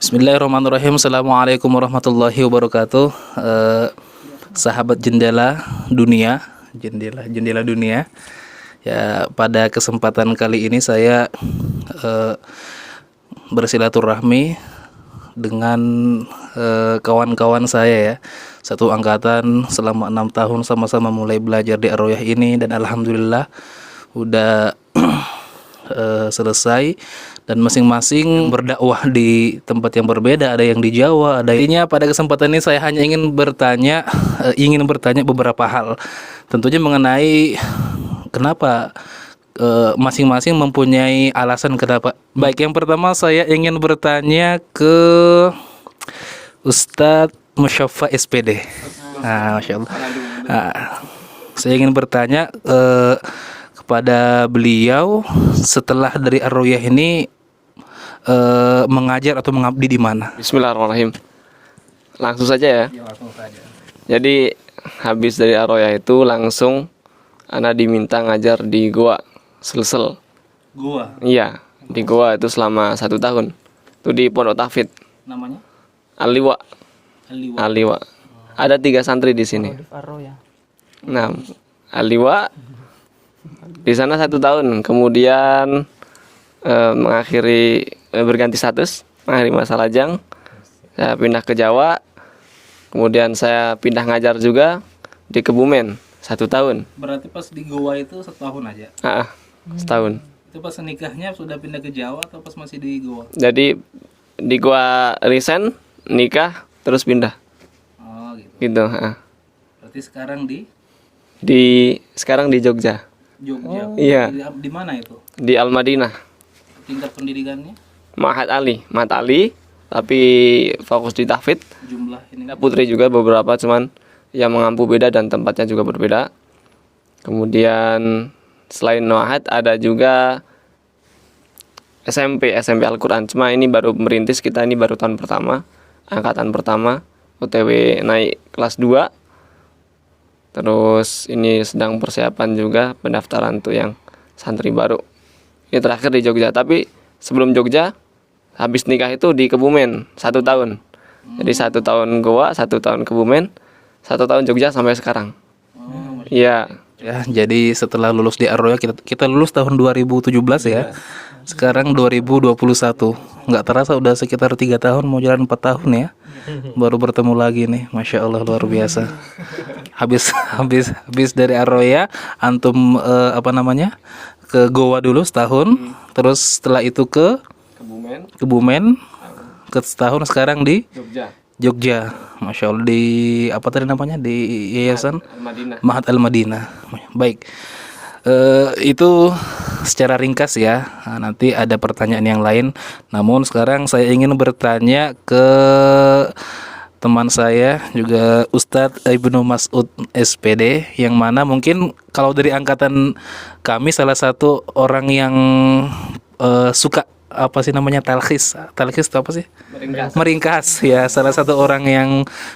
Bismillahirrahmanirrahim. Assalamualaikum warahmatullahi wabarakatuh. Sahabat jendela dunia, jendela dunia. Ya, pada kesempatan kali ini saya bersilaturahmi dengan kawan-kawan saya ya. Satu angkatan selama 6 tahun sama-sama mulai belajar di Ar-Royah ini, dan alhamdulillah udah selesai, dan masing-masing berdakwah di tempat yang berbeda. Ada yang di Jawa, ada intinya. Pada kesempatan ini saya hanya ingin bertanya beberapa hal, tentunya mengenai kenapa masing-masing mempunyai alasan kenapa. Baik, yang pertama saya ingin bertanya ke Ustadz Musyaffa SPD. Masya Allah. Saya ingin bertanya kepada beliau, setelah dari Ar-Royah ini mengajar atau mengabdi di mana? Bismillahirrahmanirrahim. Langsung saja ya. Ya, langsung saja. Jadi habis dari Ar-Royah itu langsung ana diminta ngajar di Goa Sulsel. Gua. Iya, di Goa itu selama 1 tahun. Itu di Pondok Tahfidz Namanya? Aliwa. Aliwa. Aliwa. Ada 3 santri di sini. Nah, Aliwa di sana 1 tahun. Kemudian mengakhiri berganti status, mengakhiri masa lajang. Saya pindah ke Jawa. Kemudian saya pindah ngajar juga di Kebumen 1 tahun. Berarti pas di Goa itu setahun aja? Setahun. Itu pas nikahnya sudah pindah ke Jawa atau pas masih di Goa? Jadi di Goa resign, nikah, terus pindah. Oh gitu. Gitu. Berarti sekarang di Sekarang di Jogja. Jogja. Iya. Di mana itu? Di Al-Madinah. Tingkat pendidikannya? Mahat Ali, tapi fokus di tahfidz. Jumlah ini? Ada putri juga beberapa, cuman yang mengampu beda dan tempatnya juga berbeda. Kemudian selain Mahat ada juga SMP Al-Quran. Cuma ini baru merintis, kita ini baru tahun pertama, angkatan pertama, OTW naik kelas 2. Terus ini sedang persiapan juga pendaftaran tuh yang santri baru. Ini terakhir di Jogja, tapi sebelum Jogja habis nikah itu di Kebumen 1 tahun. Jadi 1 tahun Goa, 1 tahun Kebumen, 1 tahun Jogja sampai sekarang. Iya. Ya, jadi setelah lulus di Ar-Royah, kita lulus tahun 2017 ya. Sekarang 2021. Nggak terasa udah sekitar 3 tahun, mau jalan 4 tahun ya. Baru bertemu lagi nih. Masya Allah, luar biasa. Habis dari Ar-Royah, antum ke Goa dulu setahun, terus setelah itu ke Kebumen ke setahun, sekarang di Jogja. Masya Allah, di apa tadi namanya, di Yayasan Mahat Al-Madinah. Baik, itu secara ringkas ya. Nanti ada pertanyaan yang lain. Namun sekarang saya ingin bertanya ke teman saya juga, Ustadz Ibnu Mas'ud SPD, yang mana mungkin kalau dari angkatan kami salah satu orang yang suka talkhis itu apa sih? Meringkas ya, salah satu orang yang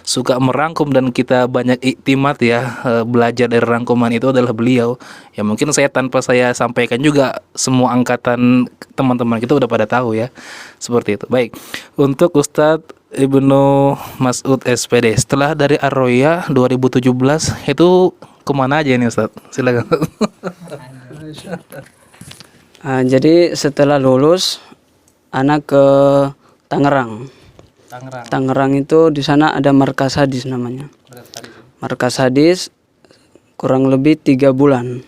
suka merangkum, dan kita banyak iktimat ya, belajar dari rangkuman itu adalah beliau. Ya mungkin tanpa saya sampaikan juga semua angkatan teman-teman kita udah pada tahu ya, seperti itu. Baik, untuk Ustadz Ibnu Mas'ud SPD, setelah dari Ar-Royah 2017 itu kemana aja nih Ustadz? Silakan. Jadi setelah lulus, anak ke Tangerang. Tangerang itu di sana ada markas hadis namanya. Markas hadis kurang lebih 3 bulan.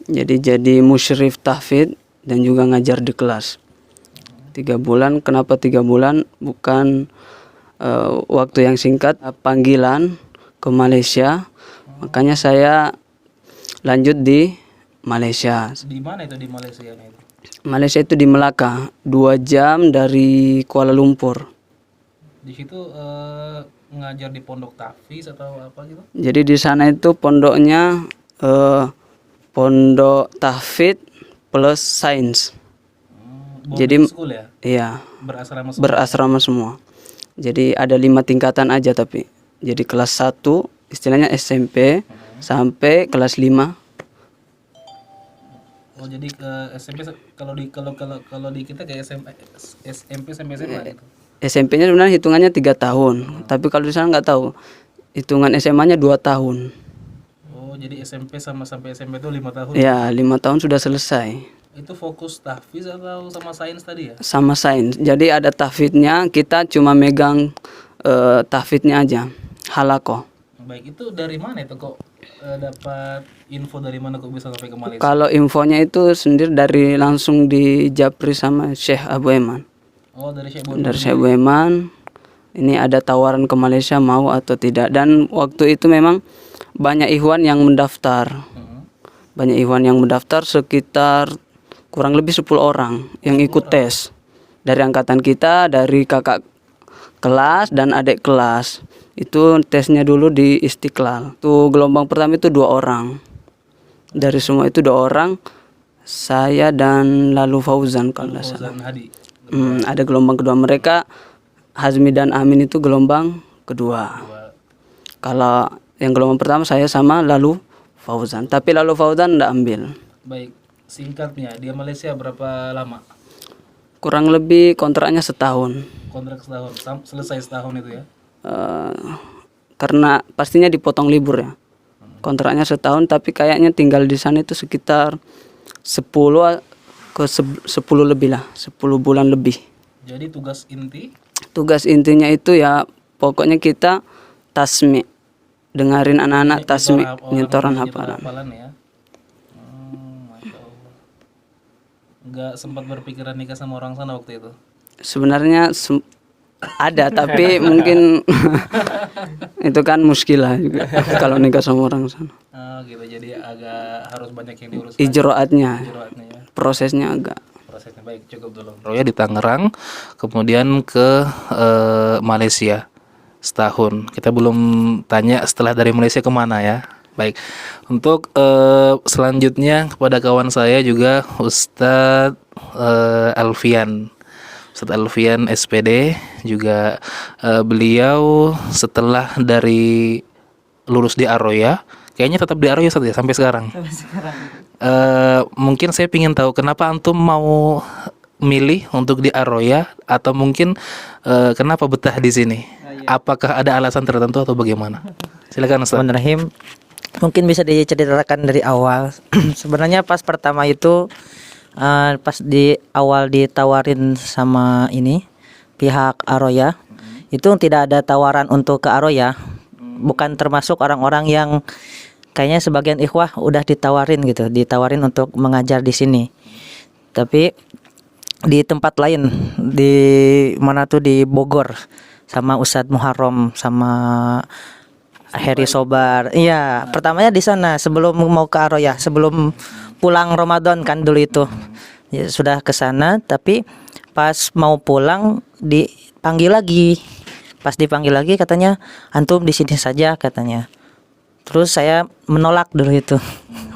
Jadi musyrif tahfidz dan juga ngajar di kelas. 3 bulan. Kenapa 3 bulan? Bukan waktu yang singkat, panggilan ke Malaysia. Makanya saya lanjut di Malaysia. Di mana itu di Malaysia itu? Malaysia itu di Melaka, 2 jam dari Kuala Lumpur. Di situ ngajar di pondok tahfidz atau apa gitu? Jadi di sana itu pondoknya pondok tahfidz plus sains. Jadi school ya? Iya. Berasrama semua. Berasrama semua. Jadi ada 5 tingkatan aja, tapi jadi kelas 1 istilahnya SMP sampai kelas 5 Oh jadi ke SMP kalau di kita kayak SMP sampai SMA gitu. SMP-nya sebenarnya hitungannya 3 tahun, tapi kalau di sana nggak tahu. Hitungan SMA-nya 2 tahun. Oh jadi SMP sampai SMP itu 5 tahun. Ya, 5 tahun sudah selesai. Itu fokus tahfiz atau sama sains tadi ya? Sama sains. Jadi ada tahfidnya, kita cuma megang tahfidnya aja. Halako. Baik, itu dari mana itu kok dapat info dari mana kok bisa sampai ke Malaysia? Kalau infonya itu sendiri dari langsung di Japri sama Syekh Abu Eman. Oh dari Syekh Bono. Dari Syekh Abu Eman, ini ada tawaran ke Malaysia mau atau tidak. Dan waktu itu memang banyak ikhwan yang mendaftar. Banyak ikhwan yang mendaftar, sekitar kurang lebih 10 orang yang ikut tes. Dari angkatan kita, dari kakak kelas dan adik kelas. Itu tesnya dulu di Istiqlal. Tuh gelombang pertama itu 2 orang. Dari semua itu 2 orang, saya dan lalu Fauzan kalau nggak salah. Fauzan Hadi. Ada gelombang kedua mereka, Hazmi dan Amin itu gelombang kedua. Kalau yang gelombang pertama saya sama lalu Fauzan. Tapi lalu Fauzan nggak ambil. Baik, singkatnya dia Malaysia berapa lama? Kurang lebih kontraknya setahun. Kontrak setahun, selesai setahun itu ya? Karena pastinya dipotong libur ya. Kontraknya setahun, tapi kayaknya tinggal di sana itu sekitar 10 ke 10 lebih lah, 10 bulan lebih. Jadi tugas inti? Tugas intinya itu ya pokoknya kita tasmi, dengerin anak-anak tasmi, nyetoran hafalan. Ya. Masya Allah. Nggak sempat berpikiran nikah sama orang sana waktu itu? Sebenarnya ada, tapi mungkin itu kan muskilah juga kalau nikah sama orang sana. Oh gitu, jadi agak harus banyak yang diurus. Ijroatnya, Ya. prosesnya agak. Prosesnya baik, cukup dulu. Roya di Tangerang, kemudian ke Malaysia setahun. Kita belum tanya setelah dari Malaysia kemana ya. Baik, untuk selanjutnya kepada kawan saya juga Ustadz Alfian. Ustadz Alfian SPD juga beliau setelah dari lulus di Aroya, kayaknya tetap di Aroya Ustadz ya sampai sekarang. Mungkin saya ingin tahu kenapa antum mau milih untuk di Aroya atau mungkin kenapa betah di sini? Apakah ada alasan tertentu atau bagaimana? Silakan Ustadz. Bismillahirrahmanirrahim. Mungkin bisa diceritakan dari awal. Sebenarnya pas pertama itu pas di awal ditawarin sama ini pihak Aroya, itu tidak ada tawaran untuk ke Aroya. Bukan termasuk orang-orang yang kayaknya sebagian ikhwah udah ditawarin gitu, ditawarin untuk mengajar di sini. Tapi di tempat lain, di mana tuh, di Bogor, sama Ustadz Muharram sama Heri Sobar. Iya, pertamanya di sana sebelum mau ke Aroya, sebelum pulang Ramadan kan dulu itu. Ya, sudah ke sana, tapi pas mau pulang dipanggil lagi. Pas dipanggil lagi katanya antum di sini saja katanya. Terus saya menolak dulu itu.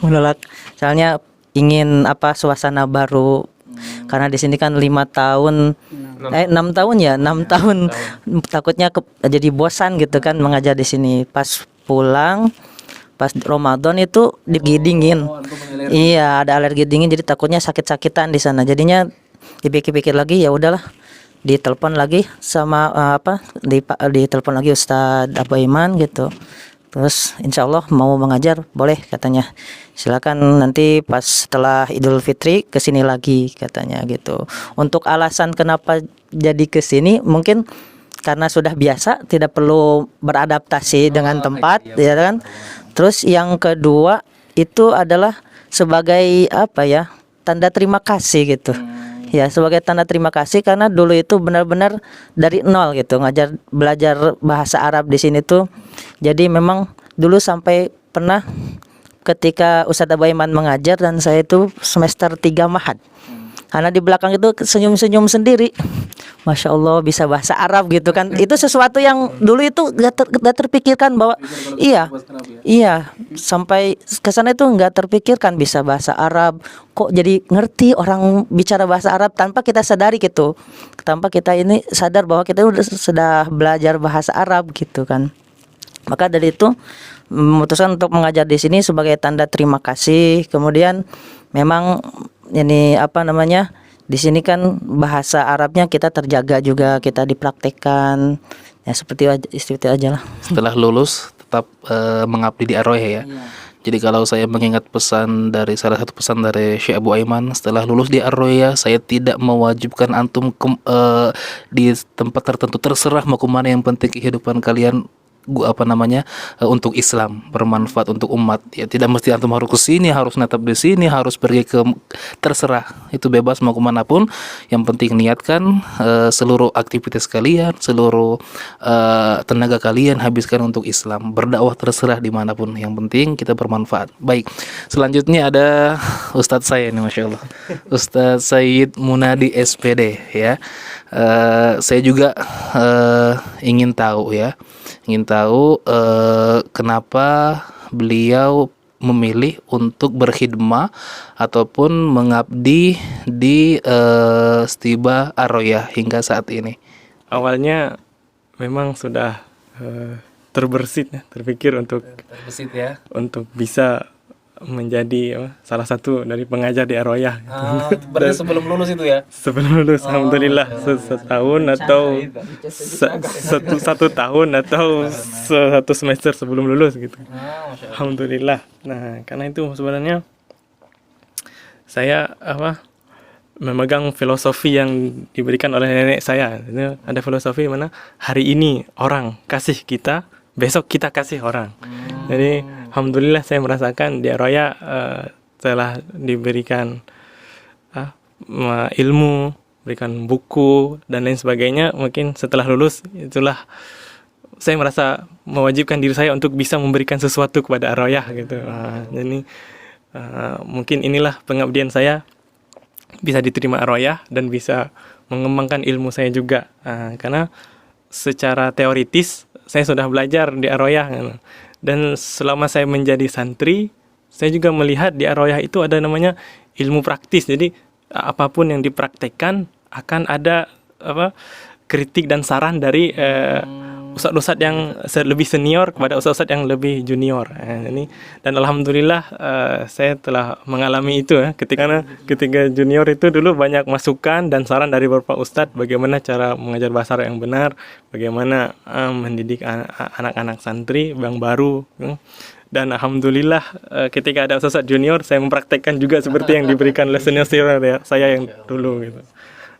Menolak. Soalnya ingin suasana baru. Karena di sini kan 5 tahun 6 tahun ya, 6 tahun. Takutnya jadi bosan gitu kan mengajar di sini. Pas pulang pas Ramadan itu dingin. Iya, ada alergi dingin, jadi takutnya sakit-sakitan di sana. Jadinya dipikir-pikir lagi, ya udahlah. Ditelepon lagi sama ditelepon lagi Ustadz Abu Iman gitu. Terus insya Allah mau mengajar boleh katanya. Silakan nanti pas setelah Idul Fitri kesini lagi katanya gitu. Untuk alasan kenapa jadi kesini mungkin karena sudah biasa, tidak perlu beradaptasi dengan tempat, ya kan. Terus yang kedua itu adalah sebagai tanda terima kasih gitu. Ya, sebagai tanda terima kasih karena dulu itu benar-benar dari nol gitu belajar bahasa Arab di sini tuh. Jadi memang dulu sampai pernah ketika Ustadz Abu Iman mengajar dan saya itu semester 3 mahad. Karena di belakang itu senyum-senyum sendiri. Masya Allah bisa bahasa Arab gitu kan. Itu sesuatu yang dulu itu gak terpikirkan bahwa iya sampai ke sana itu gak terpikirkan bisa bahasa Arab. Kok jadi ngerti orang bicara bahasa Arab tanpa kita sadari gitu. Tanpa kita ini sadar bahwa kita sudah belajar bahasa Arab gitu kan. Maka dari itu memutuskan untuk mengajar di sini sebagai tanda terima kasih. Kemudian memang ini apa namanya, di sini kan bahasa Arabnya kita terjaga juga, kita dipraktekkan ya, seperti aja lah. Setelah lulus tetap mengabdi di Ar-Royah ya. Jadi kalau saya mengingat salah satu pesan dari Syekh Abu Aiman, setelah lulus di Ar-Royah, saya tidak mewajibkan antum di tempat tertentu, terserah mau kemana, yang penting kehidupan kalian untuk Islam, bermanfaat untuk umat. Ya tidak mesti antum harus ke sini, harus netap di sini, harus pergi ke, terserah, itu bebas mau kemana pun. Yang penting niatkan, seluruh aktivitas kalian, seluruh tenaga kalian habiskan untuk Islam. Berdakwah terserah dimanapun, yang penting kita bermanfaat. Baik, selanjutnya ada Ustadz saya nih, Masya Allah, Ustadz Sayyid Munadi SPD ya. Saya juga ingin tahu kenapa beliau memilih untuk berkhidmah ataupun mengabdi di Stiba Ar-Royah hingga saat ini. Awalnya memang sudah terpikir untuk bisa menjadi salah satu dari pengajar di Ar-Royah. Berarti sebelum lulus itu ya? Sebelum lulus, alhamdulillah setahun atau satu tahun atau satu semester sebelum lulus gitu. Alhamdulillah. Nah, karena itu sebenarnya saya memegang filosofi yang diberikan oleh nenek saya. Ada filosofi mana hari ini orang kasih kita, besok kita kasih orang. Jadi alhamdulillah saya merasakan di Ar-Royah telah diberikan ilmu, berikan buku dan lain sebagainya. Mungkin setelah lulus itulah saya merasa mewajibkan diri saya untuk bisa memberikan sesuatu kepada Ar-Royah gitu. Jadi mungkin inilah pengabdian saya, bisa diterima Ar-Royah dan bisa mengembangkan ilmu saya juga. Karena secara teoritis saya sudah belajar di Ar-Royah, dan selama saya menjadi santri, saya juga melihat di Ar-Royah itu ada namanya ilmu praktis. Jadi apapun yang dipraktekkan akan ada kritik dan saran dari ustadz-ustadz yang lebih senior kepada ustadz-ustadz yang lebih junior. Dan alhamdulillah saya telah mengalami itu ya. Ketika junior itu dulu banyak masukan dan saran dari beberapa ustadz bagaimana cara mengajar bahasa Arab yang benar, bagaimana mendidik anak-anak santri yang baru. Dan alhamdulillah ketika ada ustadz junior, saya mempraktekkan juga seperti yang diberikan oleh senior saya yang dulu gitu.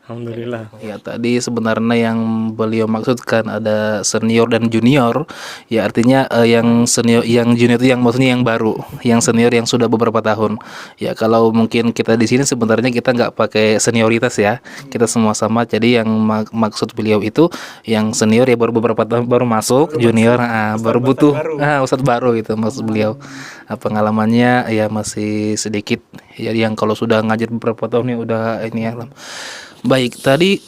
Alhamdulillah. Ya, tadi sebenarnya yang beliau maksudkan ada senior dan junior. Ya, artinya yang senior, yang junior itu yang maksudnya yang baru, yang senior yang sudah beberapa tahun. Ya, kalau mungkin kita di sini sebenarnya kita nggak pakai senioritas ya. Kita semua sama. Jadi yang maksud beliau itu yang senior ya baru beberapa tahun baru masuk, junior baru butuh ustadz baru gitu maksud beliau. Pengalamannya ya masih sedikit. Ya, yang kalau sudah ngajar beberapa tahun ya udah ini ya. Baik, tadi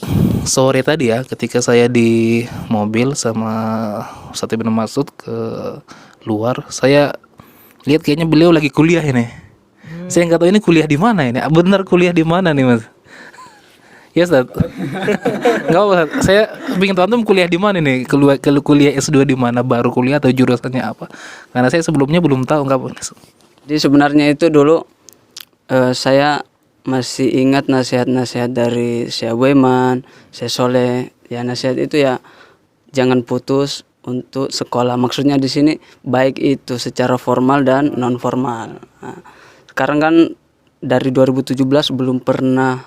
sore tadi ya ketika saya di mobil sama Ustadz Ibnu Masud ke luar, saya lihat kayaknya beliau lagi kuliah ini. Saya nggak tahu ini kuliah di mana ini. Benar kuliah di mana nih, Mas? Ya, Ustadz. Nggak apa, saya ingin tahu antum kuliah di mana nih? Kuliah S2 di mana? Baru kuliah atau jurusannya apa? Karena saya sebelumnya belum tahu, nggak apa. Jadi sebenarnya itu dulu saya masih ingat nasihat-nasihat dari Syekh Abu Aiman, Syekh Soleh. Ya, nasihat itu ya jangan putus untuk sekolah. Maksudnya di sini baik itu secara formal dan non formal. Nah, sekarang kan dari 2017 belum pernah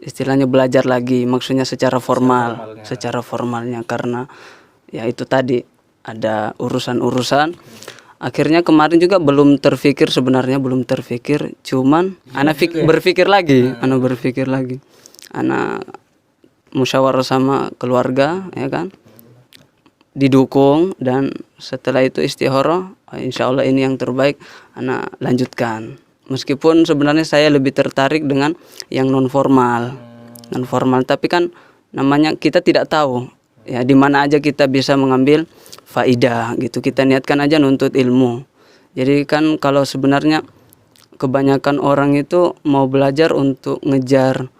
istilahnya belajar lagi. Maksudnya secara formalnya karena ya itu tadi ada urusan-urusan. Akhirnya kemarin juga belum terfikir, cuman anak berpikir lagi, anak musyawarah sama keluarga ya kan, didukung, dan setelah itu istikharah, insya Allah ini yang terbaik, anak lanjutkan. Meskipun sebenarnya saya lebih tertarik dengan yang non formal, tapi kan namanya kita tidak tahu ya di mana aja kita bisa mengambil faidah gitu. Kita niatkan aja nuntut ilmu. Jadi kan kalau sebenarnya kebanyakan orang itu mau belajar untuk ngejar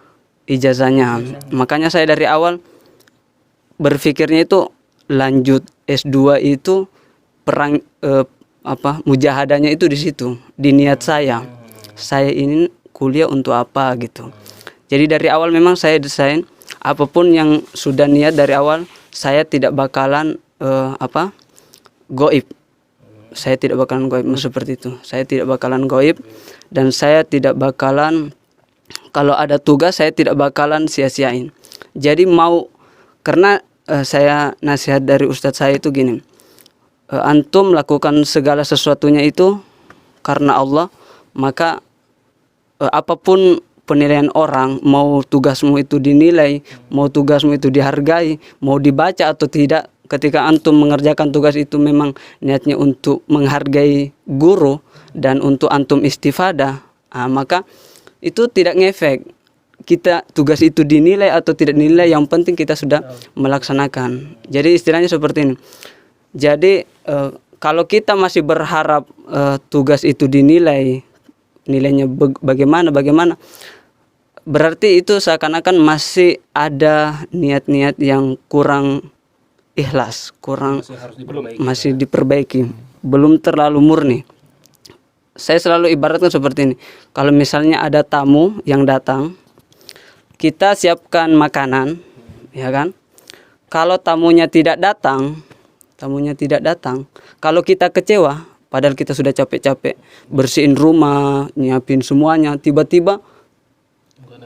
ijazahnya. Makanya saya dari awal berpikirnya itu lanjut S2 itu perang mujahadahnya itu di situ, di niat saya. saya ini kuliah untuk apa gitu. Jadi dari awal memang saya desain apapun yang sudah niat dari awal, saya tidak bakalan goib. Saya tidak bakalan goib seperti itu. Saya tidak bakalan goib dan saya tidak bakalan, kalau ada tugas saya tidak bakalan sia-siain. Jadi karena saya nasihat dari ustadz saya itu gini, antum lakukan segala sesuatunya itu karena Allah, maka apapun penilaian orang, mau tugasmu itu dinilai, mau tugasmu itu dihargai, mau dibaca atau tidak, ketika antum mengerjakan tugas itu memang niatnya untuk menghargai guru dan untuk antum istifadah, maka itu tidak ngefek kita tugas itu dinilai atau tidak dinilai, yang penting kita sudah melaksanakan. Jadi istilahnya seperti ini. Jadi kalau kita masih berharap tugas itu dinilai, nilainya bagaimana, berarti itu seakan-akan masih ada niat-niat yang kurang ikhlas, masih diperbaiki, belum terlalu murni. Saya selalu ibaratkan seperti ini. Kalau misalnya ada tamu yang datang, kita siapkan makanan, ya kan? Kalau tamunya tidak datang, kalau kita kecewa, padahal kita sudah capek-capek bersihin rumah, nyiapin semuanya, tiba-tiba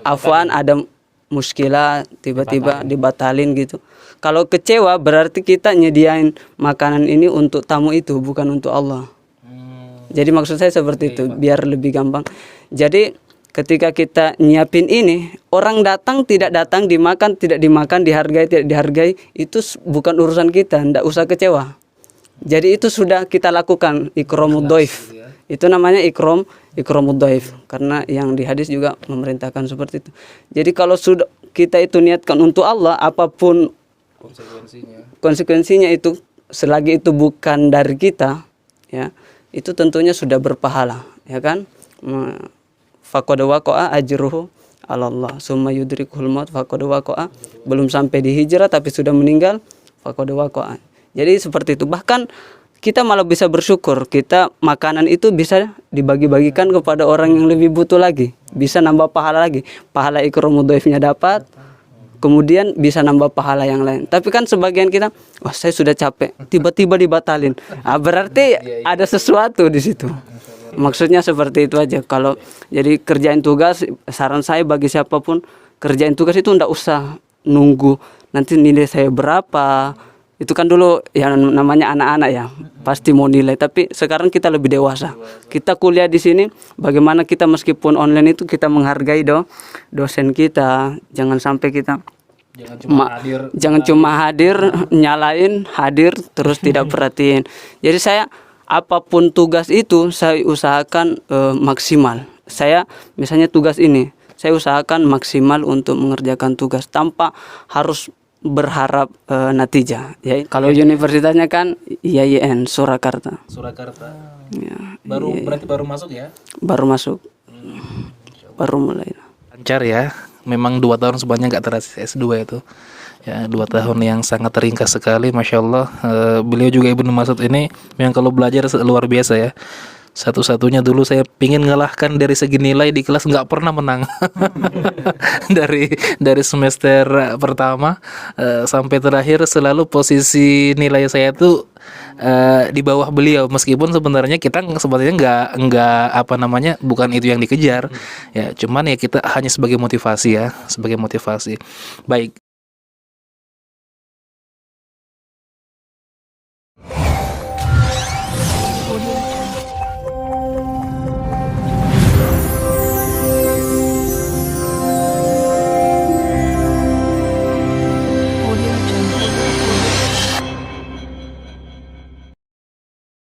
afwan ada muskilah, tiba-tiba dibatalin gitu. Kalau kecewa berarti kita nyediain makanan ini untuk tamu itu, bukan untuk Allah. Jadi maksud saya seperti itu, biar lebih gampang. Jadi ketika kita nyiapin ini, orang datang tidak datang, dimakan tidak dimakan, dihargai tidak dihargai, itu bukan urusan kita, ndak usah kecewa. Jadi itu sudah kita lakukan ikramud dhaif. Itu namanya ikramud dhaif, karena yang di hadis juga memerintahkan seperti itu. Jadi kalau sudah kita itu niatkan untuk Allah, apapun konsekuensinya itu, selagi itu bukan dari kita, ya, itu tentunya sudah berpahala, ya kan? Faqad waqa'a ajruhu 'ala Allah, summa yudrikuhul maut faqad waqa'a, belum sampai di hijrah tapi sudah meninggal, faqad waqa'a. Jadi seperti itu. Bahkan kita malah bisa bersyukur, kita makanan itu bisa dibagi-bagikan kepada orang yang lebih butuh lagi, bisa nambah pahala lagi, pahala ikramud dhaifnya dapat, kemudian bisa nambah pahala yang lain. Tapi kan sebagian kita, wah saya sudah capek, tiba-tiba dibatalin. Berarti ada sesuatu di situ. Maksudnya seperti itu aja. Kalau jadi kerjain tugas, saran saya bagi siapapun, kerjain tugas itu ndak usah nunggu nanti nilai saya berapa. Itu kan dulu yang namanya anak-anak ya, pasti mau nilai. Tapi sekarang kita lebih dewasa. Kita kuliah di sini, bagaimana kita meskipun online itu kita menghargai dosen kita. Jangan sampai kita jangan cuma hadir, nyalain, hadir terus tidak perhatiin. Jadi saya apapun tugas itu saya usahakan maksimal. Saya misalnya tugas ini, saya usahakan maksimal untuk mengerjakan tugas tanpa harus berharap natijah. Ya, kalau universitasnya kan IAIN Surakarta. Ya, Berarti baru masuk ya? Baru masuk. Baru mulai. Lancar ya. Memang 2 tahun sebenarnya nggak terasa S2 itu. Ya, 2 tahun yang sangat ringkas sekali, masya Allah. Beliau juga Ibnu Mas'ud ini yang kalau belajar luar biasa ya. Satu-satunya dulu saya pingin ngalahkan dari segi nilai di kelas, nggak pernah menang. dari semester pertama sampai terakhir selalu posisi nilai saya tuh di bawah beliau, meskipun sebenarnya kita sebenarnya nggak apa namanya, bukan itu yang dikejar ya, cuman ya kita hanya sebagai motivasi ya, sebagai motivasi. Baik,